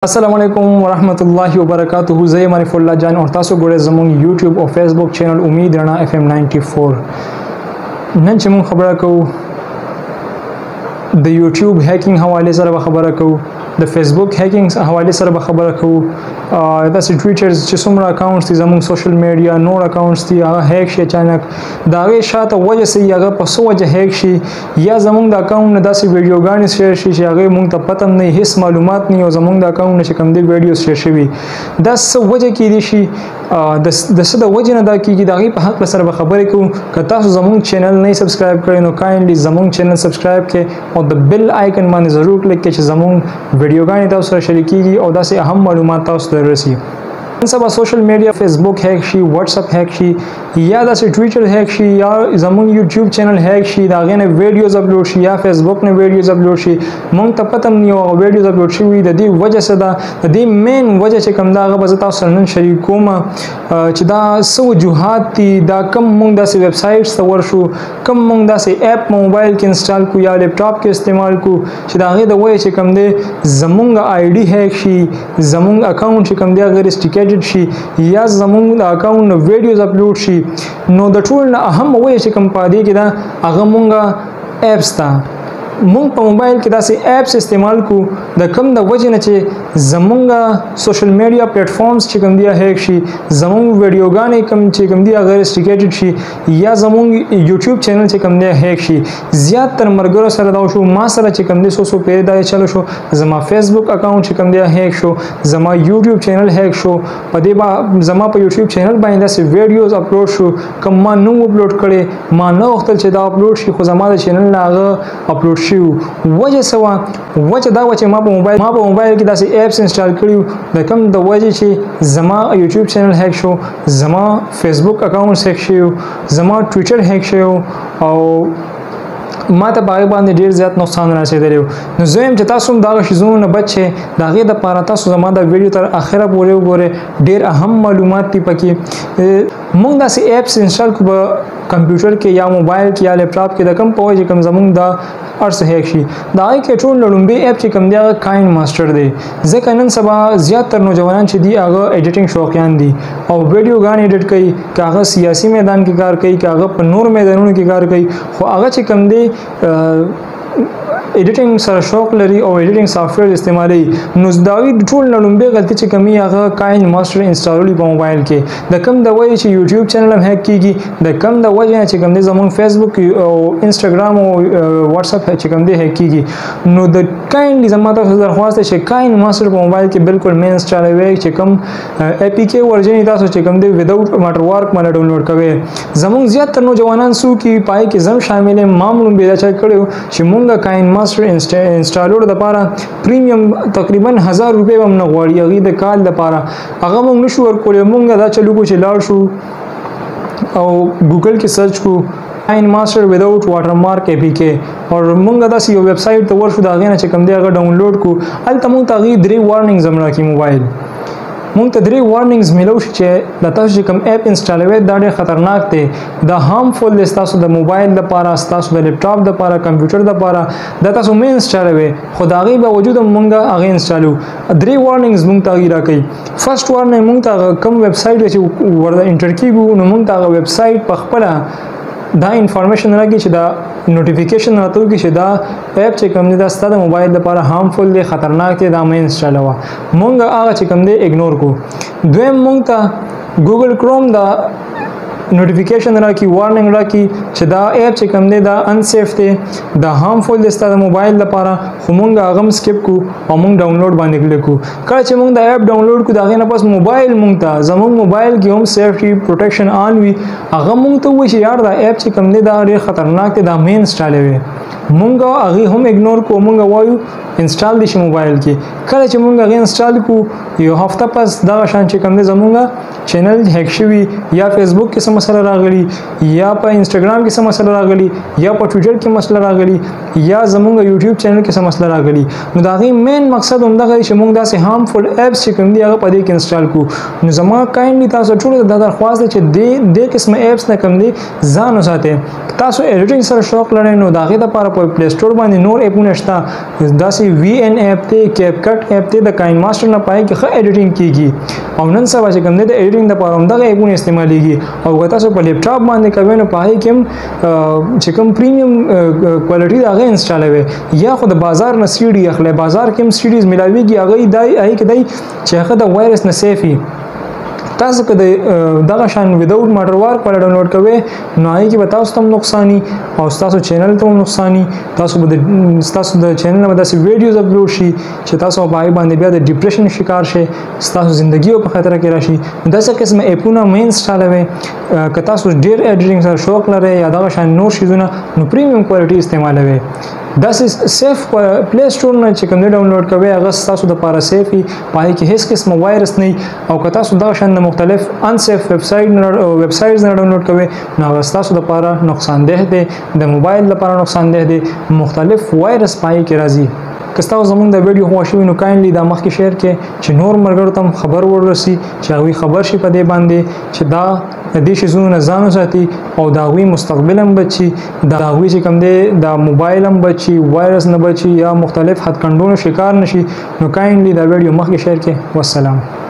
अस्सलाम वालेकुम वरहमतुल्लाहि वबरकातुहू। ज़े मारिफुल्लाह जान और तासो गोड़े ज़मून यूट्यूब और फेसबुक चैनल उम्मीद राना FM 94 नन चमून खबर को द यूट्यूब हैकिंग हवाले सर खबर को द फेसबुक हैकिंग हवाले सर खबर को दस ट्विटर जिसमरा अकाउंट्स थी ज़मून सोशल मीडिया नोर अकाउंट्स थी हैक शे अचानक दावे शात वजह से या पसो वजह हैक शी या ज़मून द अकाउंट ने दस वीडियो गाने शेयर शी आगे मुंग तब पता नहीं हिस्स मालूमात नहीं और ज़मून द अकाउंट ने शिकम दे वीडियो शेयर शी दस वजह की दिशी दस द वजह न दा की दागी पे हक सर खबर को कता ज़मून चैनल नहीं सब्सक्राइब करें नो काइंडली ज़मून चैनल सब्सक्राइब के और द बेल आइकन माने ज़रूर क्लिक के ज़मून वीडियो गाने ता उसर शरीकी और दस अहम मालूमात ता उस रसी सब सोशल मीडिया फेसबुक हैक शी व्हाट्सअप हैक शी या दस ट्विटर हैक शी या ज़मून यूट्यूब चैनल हैक शी दागे ने वीडियोस अपलोड शी या फेसबुक ने वीडियोस अपलोड शी मंग तब पता नहीं हो वीडियोस अपलोड शी हुई दी वजह से दी मेन वजह से कम दा बजता सरन शरीकों में चिदा सो जुहात थी दा कम मंग दा से वेबसाइट्स तवर शो कम मंग दा से ऐप मोबाइल के इंस्टॉल को या लैपटॉप के इस्तेमाल को चिदागे द वजह से कम दे ज़मून आईडी हैक शी ज़मून अकाउंट से कम दे अगर स्टिकेटेड शी या ज़मून account videos upload she know the tool अहम वजह से कम पादी कि दा अगमूंगा एप्स था मुंग पर मोबाइल के दासे ऐप्स इस्तेमाल को द कम द वजह नचे ज़मूंगा सोशल मीडिया प्लेटफॉर्म्स चिकम दिया हैक शी ज़मून वीडियो गाने कम चिकम दिया अगर स्टिकेटेड शी या ज़मून यूट्यूब चैनल चिकम दिया हैक शी ज़्यादातर मरगरो सर दाव शो मा सर चिकम दे सो पे दाए चलो शो जमा फेसबुक अकाउंट चिकम दिया हैक शो जमा यूट्यूब चैनल हैक शो पदे बा जमा पर यूट्यूब चैनल बाइंदा से वीडियोस अपलोड शो कम मा नु अपलोड करे मा न वक्त से दा अपलोड शी खो जमा चैनल ना अपलोड वजह सवा वजह दा वजह मा मोबाइल की दासी एप्स इंस्टॉल करियो द कम द वजह से जमा यूट्यूब चैनल हैक शो जमा फेसबुक अकाउंट हैक शो जमा ट्विटर हैक शो और माता बागे बांधे ढेर ज़्यादा नुकसान राशे दे रहे हो ज़ोएम चता सुम दाग शिजून बच्चे दागे द पारता सु जमा द वीडियो तर आखिरा बोले गोरे ढेर अहम मालूमात थी पकी मुंग दा से एप्स इंस्टॉल को कंप्यूटर के या मोबाइल के या लैपटॉप के रकम पहुँच कम ज़मून दा अर्स हैक शी दाई के टूल लड़ुम्बे ऐप चे कम दिया काइन मास्टर दे जकनन सबा ज़्यादातर नौजवान चे दी आगा एडिटिंग शौकियान दी और वीडियो गान एडिट कई कागज सियासी मैदान की कार कई कागज पन्नूर मैदानों की कार कई खो आगा चे कम दे एडिटिंग सर शौक लरी और एडिटिंग सॉफ्टवेयर इस्तेमाल नुजदावी टूल लड़ुम्बे गलती से कमी आगा काइन मास्टर इंस्टॉल पर मोबाइल के द कम द वजह से यूट्यूब चैनल हम हैक की द कम द वजह से कम दे ज़मून फेसबुक और इंस्टाग्राम और व्हाट्सअप है कम दे हैक की नो द काइंडली जमाता दरख्वास्त है काइन मास्टर पर मोबाइल के बिल्कुल मेन इंस्टॉल है कम एपीके वर्जन इता सो कम दे विदाउट वाटरमार्क माने डाउनलोड करे ज़मून ज़्यादातर नौजवान सू की पाए के जम शामिल है मामूल बेदा चेक करो शिमुंगा काइन मास्टर इंस्टॉलर द पारा प्रीमियम तकरीबन 1000 रुपये बम नगवाड़ी अगी द काल द पारा अगर मुंग नशु और कोले मुंगा दा चलू को चिलार शु और गूगल के सर्च को KineMaster without watermark APK और मुंगा दा सी वेबसाइट तो वर्ष दागे ना चकम दे अगर डाउनलोड को अल तमु तागी द्री वार्निंग जमरा की मोबाइल मुंग तदरी वार्निंग्स मिलोश चे दताश कम ऐप इंस्टॉल हुए दाड़े खतरनाक थे द हार्मफुल दस्तासु द मोबाइल द पारा स्तासु द लैपटॉप द पारा कंप्यूटर द पारा दतासु में इंस्टॉल हुए खुदागी बावजूद मुंगा आगे इंस्टॉल हो द्री वार्निंग्स मुंग तागी रखी फर्स्ट वार्निंग मुंग तागा कम वेबसाइट वे वर्दा इंटर की गु मुंग तागा वेबसाइट पखपला दा इंफॉर्मेशन रखी दा नोटिफिकेशन रहता कि शिदा ऐप चे कम दे स्ता मोबाइल द पारा हार्मफुल दे खतरनाक थे दा में इंस्टॉल हुआ मुंग आगा चे कम दे इग्नोर को द्वेम मुंग ता गूगल क्रोम दा नोटिफिकेशन रखी वार्निंग रखी शिदा ऐप चे कम दे दा अनसेफ थे दा हार्मफुल दे स्ता मोबाइल द पारा मुंग आगम स्किप को और मुंग डाउनलोड बांधे के को कर चे मुंग दा ऐप डाउनलोड को दागे ना पास मोबाइल मुंग ता जमून मोबाइल की होम सेफ्टी प्रोटेक्शन ऑन हुई आगम मुंग तो वो यार दा ऐप चे कम दे दा रे खतरनाक थे दा में इंस्टॉल हुए मुंगा आगे हम इग्नोर को मुंगा वायु इंस्टॉल दिश मोबाइल की करे चे मुंगा आगे इंस्टॉल को यो हफ्ता पास दा शान चे कम दे जमूंगा چینل هیک شوی یا فیسبوک کې څه مسله راغلی یا په انستګرام کې څه مسله راغلی یا په ټوئیټر کې مسله راغلی یا زمونږ یوټیوب چینل کې څه مسله راغلی نو دا غي مین مقصد هم دا چې موږ داسې هارمفul اپس چې کوم دي هغه په دې کې انسټال کو نو زما کایندلی تاسو ټول د درخواست چې دې قسمه اپس نه کوم دي ځان وساتئ تاسو ایډیټینګ سره شوق لرئ نو دا غي د لپاره په پلی سٹور باندې نور اپونه شته داسې وی ان اپ ته کیپ کټ اپ ته د کاین ماستر نه پای کې ښه ایډیټینګ کیږي او نن سبا چې کوم دي د ایډیټینګ لپاره هم دا اپونه استعمالېږي او تاسو په لیپټاپ باندې کوئ نو پای کې چې کوم پریمیم کوالټي دا غي انسټالوي یا خو د بازار نه سی ډي اخلي بازار کې هم سی ډیز ملاويږي هغه دای کې دای چې هغه د وایرس نه سیفي تاسو که دغه شان ویداوت ماټروار په ډاونلوډ کوئ نو هغه کې به تاسو ته نقصانی او تاسو چینل ته نقصانی تاسو د چینل نه داسې ویډیوز اپلوډ شي چې تاسو په باندې بیا د ډیپریشن شکار شئ تاسو ژوندۍ په خطر کې راشي داسې قسم اپونه مې انسټالوي که تاسو ډیر ایډیټینګ سره شوق لرئ یا دغه شان نور شیزونه نو پریمیم کوالټي استعمالوي داسې سیف پلی سٹور نه چې کوم ډاونلوډ کوئ هغه تاسو د لپاره سیفي پای کې هیڅ قسم وایرس نه او که تاسو دغه شان مختلف ان سیف ویب سایټس نه ډاونلوډ کوئ نو هغه تاسو د لپاره نقصان ده دي د موبایل لپاره نقصان ده دي مختلف وایرس پای کې راځي که تاسو زموږ د ویډیو خوښ نو کایندلی دا مخکې شیر کې چې نور مرګرو ته خبر ورسي چې هغه خبر شي په دې باندې چې دا د دې شیزونو نه ځان وساتي او دا غوي مستقبل هم بچي دا غوي چې کوم دی دا موبایل هم بچي وایرس نه بچي یا مختلف خط کندونو شکار نشي نو کایندلی دا ویډیو مخکې شیر کې والسلام